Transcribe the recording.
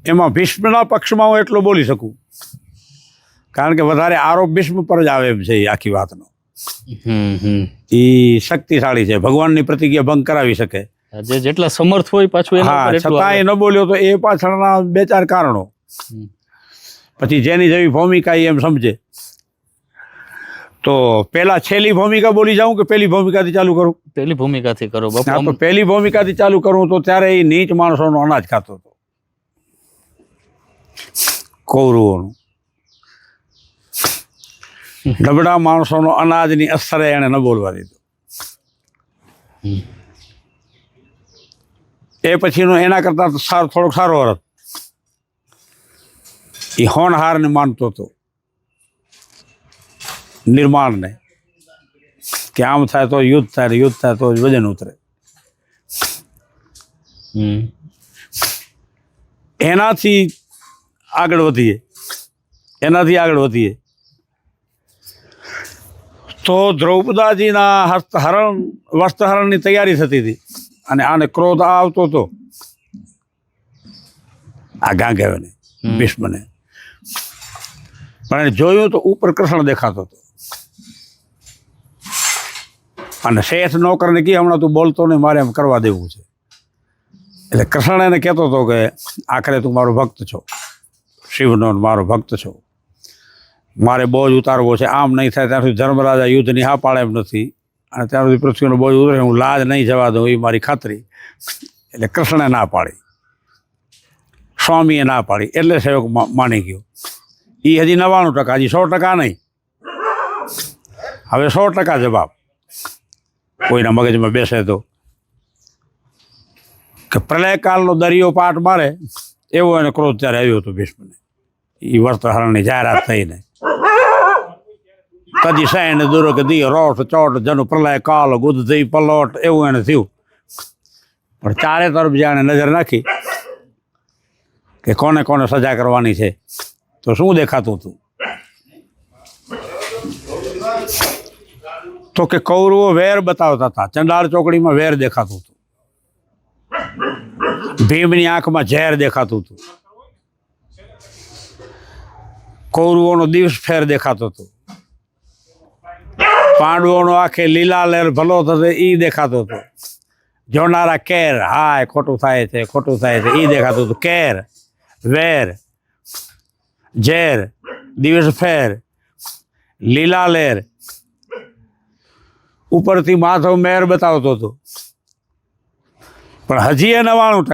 એમાં ભીષ્મના પક્ષમાં હું એટલું બોલી શકું, કારણ કે વધારે આરોપ ભીષ્મ પર જ આવે એમ છે એ આખી વાતનો. એ શક્તિશાળી છે, ભગવાનની પ્રતિજ્ઞા ભંગ કરાવી શકે. જેટલા સમર્થ હોય પાછું હા, છતાંય ન બોલ્યો તો એ પાછળના 2-4 કારણો. પછી જેની જેવી ભૂમિકા એમ સમજે. તો પેલા છેલ્લી ભૂમિકા બોલી જાઉં કે પેલી ભૂમિકાથી ચાલુ કરું? પેલી ભૂમિકાથી કરો હા, બાપુ. તો પેલી ભૂમિકાથી ચાલુ કરું તો ત્યારે એ નીચ માણસોનો અનાજ ખાતો હતો, કૌરવોનું. નબળા માણસોનો અનાજની અસરે એને ન બોલવા દીધું. એ પછીનો એના કરતા થોડોક સારો અર્થ. એ હોનહારને માનતો હતો, નિર્માણને, કે આમ થાય તો યુદ્ધ થાય, યુદ્ધ થાય તો વજન ઉતરે. એનાથી આગળ વધીએ તો દ્રૌપદાજીના વસ્ત્રહરણની તૈયારી થતી હતી અને આને ક્રોધ આવતો હતો, આ ગાંગેવને, ભીષ્મને. પણ એને જોયું તો ઉપર કૃષ્ણ દેખાતો હતો અને શેઠ નોકરને કહે હમણાં તું બોલતો નહીં, મારે એમ કરવા દેવું છે. એટલે કૃષ્ણ એને કહેતો હતો કે આખરે તું મારો ભક્ત છો, શિવનો મારો ભક્ત છો, મારે બોજ ઉતારવો છે. આમ નહીં થાય ત્યાં સુધી ધર્મરાજા યુદ્ધની હા પાડે એમ નથી, અને ત્યાં સુધી પૃથ્વીનો બોજ ઉતરે હું લાજ નહીં જવા દઉં, એ મારી ખાતરી. એટલે કૃષ્ણે ના પાડી, સ્વામીએ ના પાડી, એટલે સેવક માની ગયો. એ હજી 99%, હજી 100% નહીં. હવે 100% જવાબ કોઈના મગજમાં બેસે તો, કે પ્રલયકાળનો દરિયો પાટ મારે એવો એને ક્રોધ ત્યારે આવ્યો હતો ભીષ્મને. એ વસ્ત્રહરણની જાહેરાત થઈને કદી સૈન દુર દી રોટ ચોટ જનુ પ્રલય કાલ ગુદ થઈ પલોટ, એવું એને થયું. પણ ચારે તરફ જાણે નજર નાખી કે કોને કોને સજા કરવાની છે, તો શું દેખાતું હતું? તો કે કૌરવો વેર બતાવતા હતા, ચંડાળ ચોકડીમાં વેર દેખાતું હતું, ભીમની આંખમાં ઝેર દેખાતું હતું, કૌરવોનો દિવસ ફેર દેખાતો હતો, પાંડવોનો આખે લીલા લહેર ભલો થશે એ દેખાતો હતો, જોનારા કેર હાય ખોટું થાય છે એ દેખાતું હતું. કેર, વેર, ઝેર, દિવસ ફેર, લીલા લહેર, ઉપરથી માથો મેર બતાવતો હતો. પણ હજી એ 99%